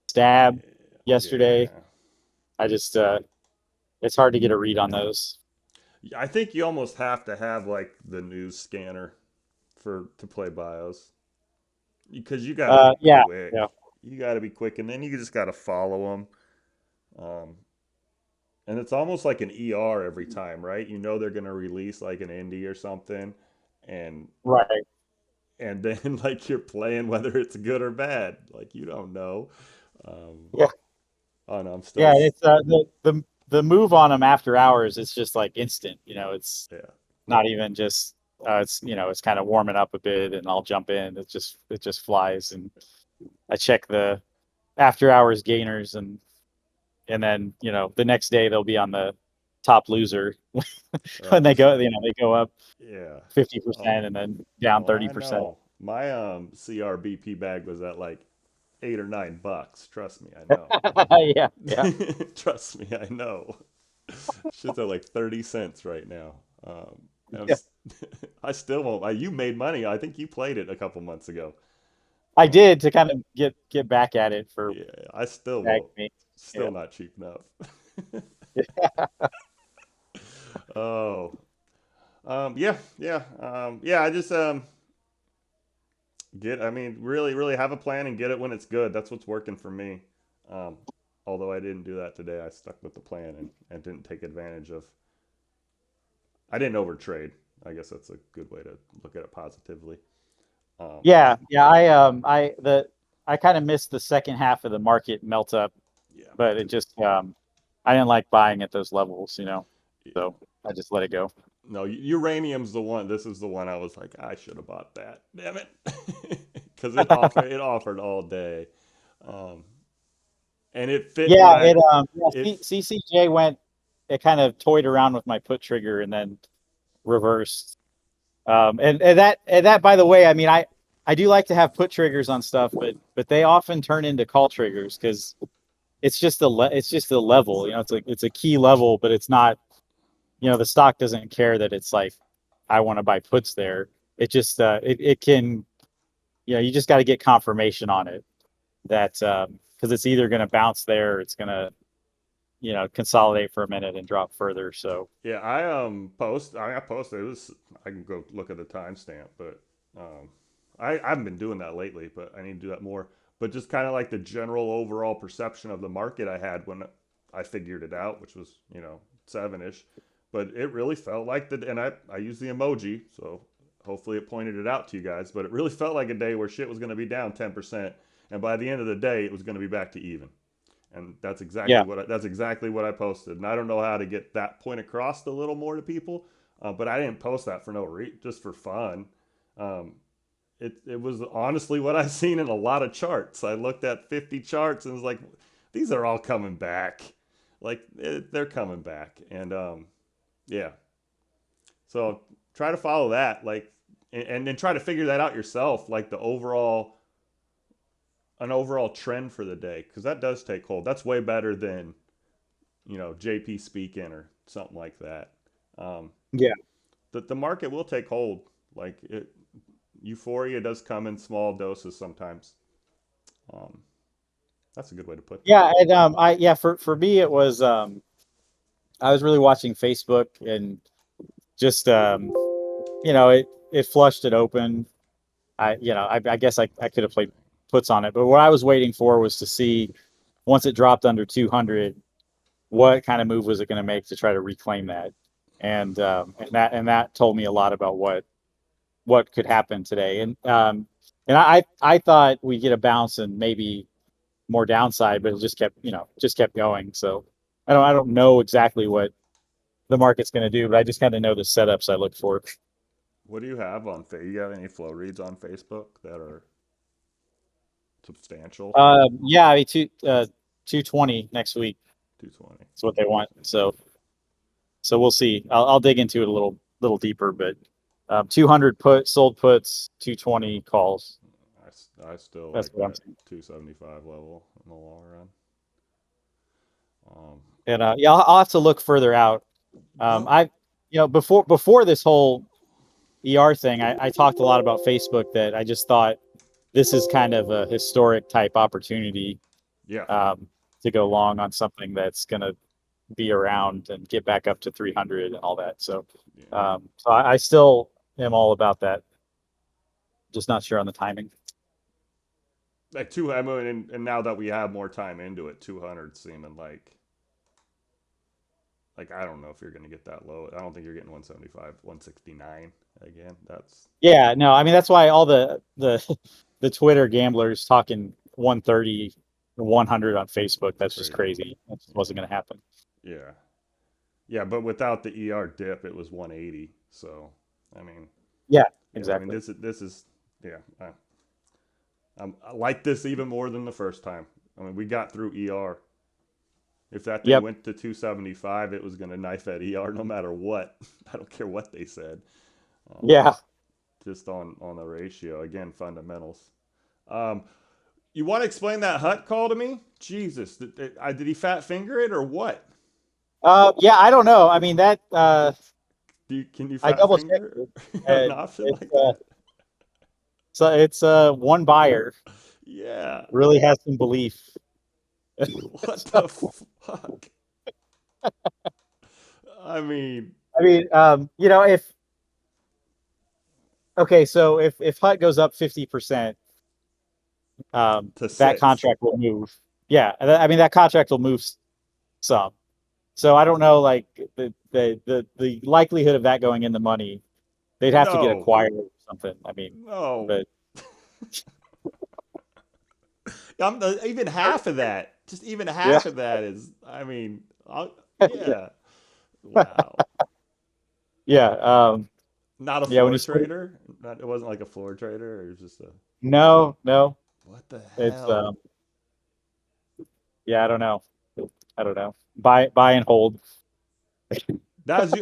Stab yesterday. yeah, I just it's hard to get a read on those. I think you almost have to have like the news scanner to play bios because you got to be Yeah, quick. yeah, You got to be quick, and then you just got to follow them. And it's almost like an ER every time, right? You know they're going to release like an indie or something, and right. then like you're playing whether it's good or bad. Like you don't know. Um, Yeah, Oh no, I'm still. Yeah, it's the move on them after hours. It's just like instant. It's Yeah. not even just it's kind of warming up a bit, and I'll jump in. It just flies, and I check the after hours gainers, and then the next day they'll be on the top loser when they Just go up yeah. Oh, 50% and then down oh, I 30%. know. My CRBP bag was at like $8 or $9. Trust me, I know. Yeah, yeah. Trust me, I know. Shit's at like 30 cents right now. I'm Yeah. s- I still won't. You made money. I think you played it a couple months ago. I Um, did to kind of get back at it for yeah, I still bag won't. me. Yeah. Still not cheap enough. Oh, yeah, yeah, yeah. I just get. I mean, really, really have a plan and get it when it's good. That's what's working for me. Um, although I didn't do that today, I stuck with the plan and didn't take advantage of. I didn't overtrade. I guess that's a good way to look at it positively. Um, Yeah, yeah. I kind of missed the second half of the market melt up, yeah, me but it too. just I didn't like buying at those levels. Yeah. So I just let it go. No, uranium's the one. This is the one I was like, I should have bought that. Damn it, because it offered all day, um, and it fit what Yeah, I yeah, it. CCJ went. It kind of toyed around with my put trigger and then reversed. And that by the way, I mean I do like to have put triggers on stuff, but they often turn into call triggers because it's just the level. It's a key level, but it's not. The stock doesn't care that it's like I want to buy puts there. It just it can you just got to get confirmation on it that because it's either going to bounce there or it's going to consolidate for a minute and drop further. So Yeah, I posted it was. I can go look at the timestamp, but um, I haven't been doing that lately, but I need to do that more. But just kind of like the general overall perception of the market I had when I figured it out, which was 7-ish, but it really felt like and I use the emoji, so hopefully it pointed it out to you guys, but it really felt like a day where shit was going to be down 10%, and by the end of the day, it was going to be back to even. And yeah, that's exactly what I posted. And I don't know how to get that point across a little more to people, but I didn't post that for no reason, just for fun. Um, it was honestly what I've seen in a lot of charts. I looked at 50 charts and was like, these are all coming back. Like they're coming back, and yeah. So try to follow that, like, and then try to figure that out yourself, like an overall trend for the day, because that does take hold. That's way better than JP speaking or something like that. Um, yeah, the market will take hold. Like euphoria does come in small doses sometimes. Um, that's a good way to put that. yeah. And for me it was I was really watching Facebook and just it flushed it open. I guess I could have played puts on it, but what I was waiting for was to see once it dropped under 200, what kind of move was it going to make to try to reclaim that, and that told me a lot about what could happen today, and I thought we'd get a bounce and maybe more downside, but it just kept going. So I don't know exactly what the market's going to do, but I just kind of know the setups I look for. What do you have on You got any flow reads on Facebook that are substantial? Yeah, I mean 220 next week 220. is what they want. So we'll see. I'll dig into it a little deeper, but 200 sold puts, 220 calls. I still That's like what I'm that saying. 275 level in the long run. Um, And yeah, I'll have to look further out. I before this whole ER thing, I talked a lot about Facebook that I just thought this is kind of a historic type opportunity yeah, um, to go long on something that's going to be around and get back up to 300 and all that. So, yeah. I still am all about that. Just not sure on the timing. Like two. I mean, and now that we have more time into it, 200 seeming like I don't know if you're going to get that low. I don't think you're getting 175, 169 again. That's Yeah, no, I mean that's why all the the Twitter gamblers talking 130 100 on Facebook. That's just Crazy. crazy. That just wasn't going to happen. Yeah. Yeah, but without the ER dip, it was 180. So, I mean, Yeah, yeah, I mean exactly. this is yeah. I like this even more than the first time. I mean, we got through ER. If that thing Yep. went to 275, it was going to knife at ER no matter what. I don't care what they said. Um, Yeah. just on the ratio again, fundamentals. Um, you want to explain that Hut call to me? Jesus, did he fat finger it or what? Yeah, I don't know. I mean that Can you I fat double checked finger it, an and option it's like that? it's one buyer Yeah. really has some belief. What So, the fuck? I mean, I mean, if okay, so if Hut goes up 50%, to that six. contract will move. Yeah, I mean that contract will move some. So I don't know, like the likelihood of that going in the money, they'd have to get No, acquired or something. I mean, no. but Even half of that. Just even yeah, half of that is. I mean, yeah. Wow. yeah, Not a yeah. When floor you split, trader. It wasn't like a floor trader. It was just a. no, no, What the it's hell? yeah, I don't know. I don't know. Buy and hold. That was the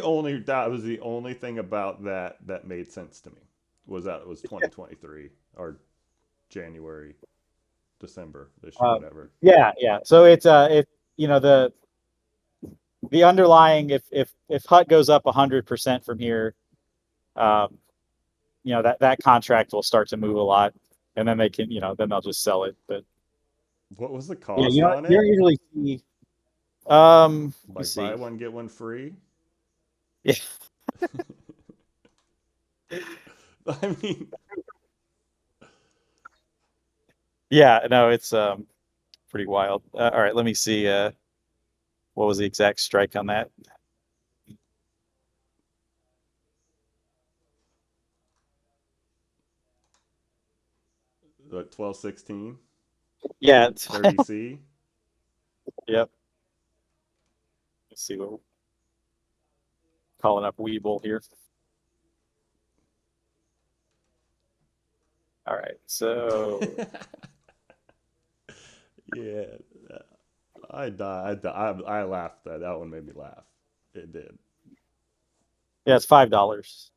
only thing about that made sense to me. Was that it was 2023 or January, December this year, Uh, whatever. yeah, yeah. So it's if you know the underlying if Hut goes up 100% from here, um, that contract will start to move a lot, and then they can then they'll just sell it. But What was the yeah, cost on you don't it? usually see. Let me Like buy see. one get one free. Yeah, I mean, yeah. No, it's pretty wild. All right, let me see. What was the exact strike on that? what 1216 Yeah. It's, 30C. yep. Let's see what calling up Weeble here. All right, so Yeah, I died. I laughed. That one made me laugh. It did. yeah, it's $5,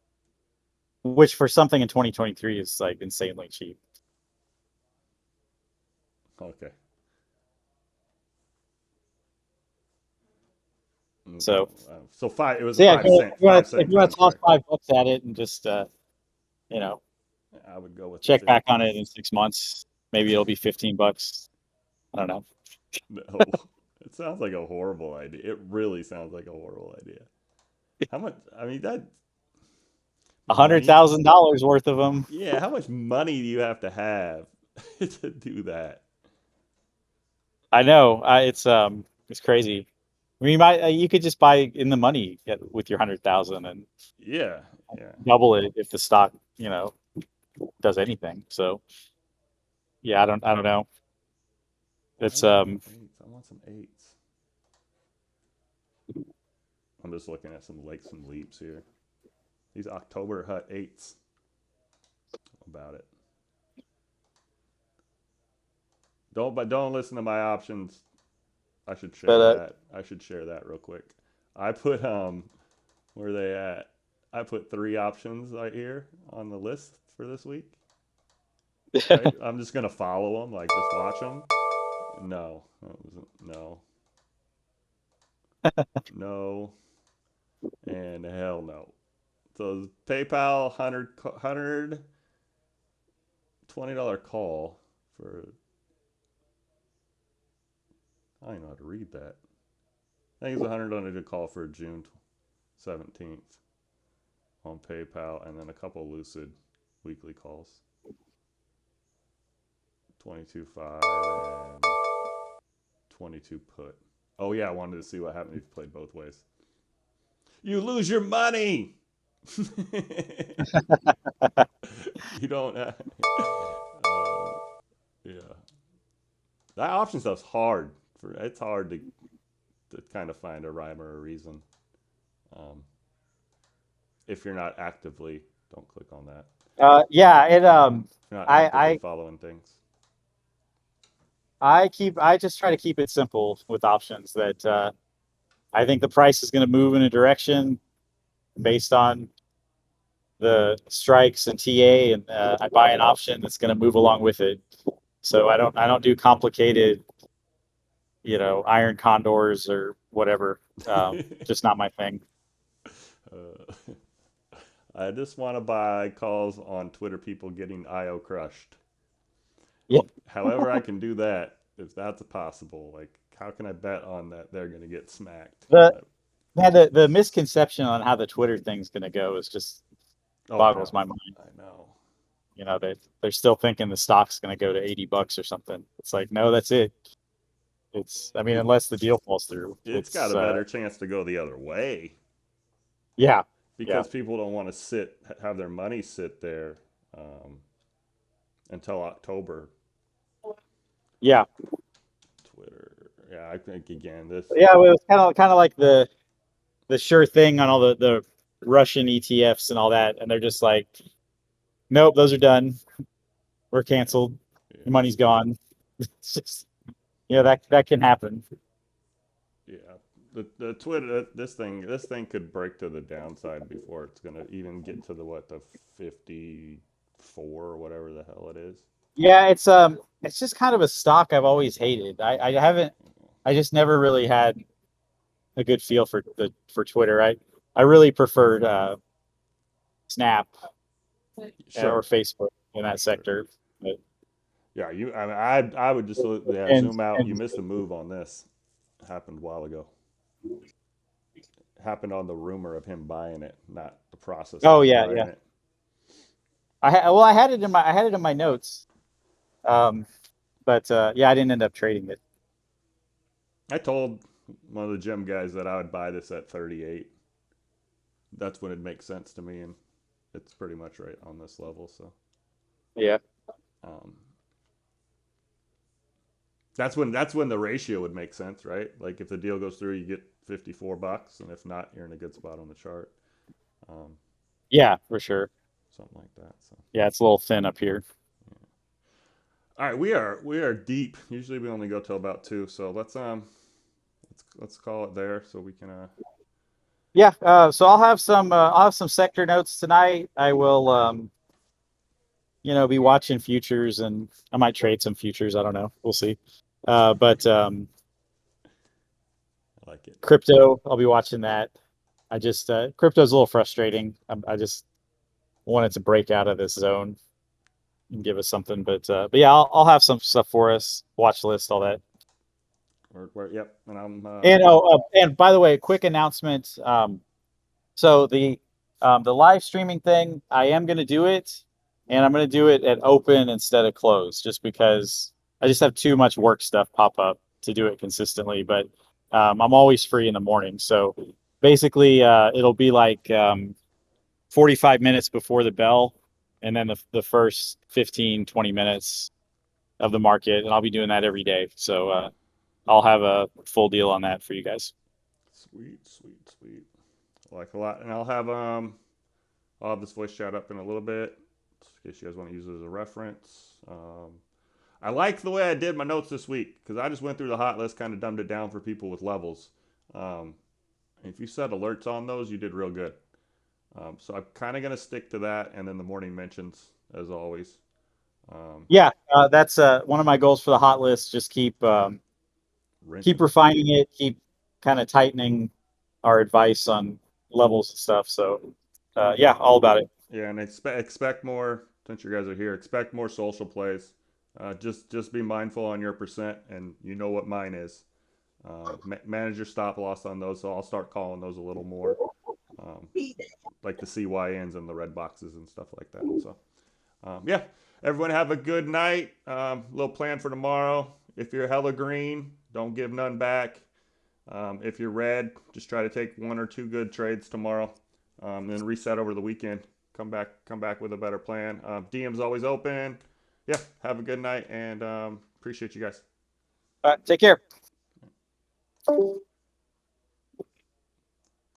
which for something in 2023 is like insanely cheap. Okay. So, So five. It was so a yeah, five cent. Five if cent you want to toss contract. $5 at it and just you know I would go with the check back on 50s. it in 6 months, maybe it'll be $15. I don't know. No, it sounds like a horrible idea. It really sounds like a horrible idea. How much? I mean, that A hundred money. thousand dollars worth of them. Yeah, how much money do you have to have to do that? I know. It's crazy. I mean, you could just buy in the money with your 100,000 and Yeah, yeah. double it if the stock does anything. So yeah, I don't know. Why It's is it on eights? I want some eights. I'm just looking at some leaps here. These October Hut eights. About it. Don't listen to my options. I should share but that. I should share that real quick. I put where are they at? I put three options right here on the list for this week. Right? I'm just gonna follow them, like just watch them. No, no, no, and hell no. So PayPal $120 call for I don't even know how to read that. I think it's $100 call for June 17th on PayPal, and then a couple Lucid weekly calls. 22.5 and 22 put. Oh yeah, I wanted to see what happened if you played both ways. You lose your money. You don't. Yeah. That option stuff's hard. It's hard to kind of find a rhyme or a reason. Um, if you're not actively, don't click on that. Yeah, If you're not I actively following things. I just try to keep it simple with options that I think the price is going to move in a direction based on the strikes and TA, and I buy an option that's going to move along with it. So I don't do complicated, iron condors or whatever. Just not my thing. Uh, I just want to buy calls on Twitter people getting IO crushed. Yeah. However, I can do that if that's possible. Like, how can I bet on that they're going to get smacked? The Man, the misconception on how the Twitter thing's going to go is just Oh, I boggles know. my mind. I know. They're still thinking the stock's going to go to $80 or something. It's like, no, that's it. I mean, unless the deal falls through, It's got a better chance to go the other way yeah, yeah, because people don't want to have their money sit there um, until October. yeah, Twitter. Yeah, I think again this. yeah. Well, it was kind of like the sure thing on all the Russian ETFs and all that, and they're just like, nope, those are done. We're canceled. Yeah, Your money's gone. It's just, that can happen. yeah. The Twitter this thing could break to the downside before it's gonna even get to the 54 or whatever the hell it is. Yeah, it's just kind of a stock I've always hated. I just never really had a good feel for Twitter. I really preferred Snap or Sure. Facebook in that Sure. sector. But, Yeah, I would just and zoom out. You and missed a move on this. Happened a while ago. Happened on the rumor of him buying it, not the process of oh him yeah, buying yeah. it. I had it in my notes. Um, but yeah, I didn't end up trading it. I told one of the gym guys that I would buy this at 38. That's when it makes sense to me, and it's pretty much right on this level. So Yeah, um, that's when the ratio would make sense, right? Like if the deal goes through, you get $54, and if not, you're in a good spot on the chart. Um, yeah, for sure. something like that. So Yeah, it's a little thin up here. all right, we are deep. Usually we only go till about 2, so let's call it there so we can Yeah, so I'll have some sector notes tonight. I will be watching futures, and I might trade some futures. I don't know. We'll see. But I like it. crypto, I'll be watching that. Crypto's a little frustrating. I just wanted to break out of this zone and give us something. But yeah, I'll have some stuff for us. Watch list, all that. Yep, and I'm And by the way, quick announcement. So the live streaming thing, I am going to do it, and I'm going to do it at open instead of close, just because I just have too much work stuff pop up to do it consistently. But I'm always free in the morning, so basically it'll be like 45 minutes before the bell, and then the first 15-20 minutes of the market, and I'll be doing that every day. So I'll have a full deal on that for you guys. sweet, sweet, sweet. I like a lot, and I'll have this voice chat up in a little bit in case you guys want to use it as a reference. I like the way I did my notes this week because I just went through the hot list, kind of dumbed it down for people with levels. Um, if you set alerts on those, you did real good. So I'm kind of going to stick to that, and then the morning mentions as always. Yeah, that's one of my goals for the hot list. Just keep refining it, keep kind of tightening our advice on levels and stuff. So yeah, all about it. Yeah, and expect more since you guys are here. Expect more social plays. Just be mindful on your percent, and you know what mine is. Manage your stop loss on those. So I'll start calling those a little more, um, like the CYNs and the red boxes and stuff like that. So yeah, everyone have a good night. Little plan for tomorrow. If you're hella green, don't give none back. If you're red, just try to take 1 or 2 good trades tomorrow, then reset over the weekend. Come back with a better plan. DM's always open. Yeah, have a good night, and appreciate you guys. All right, take care.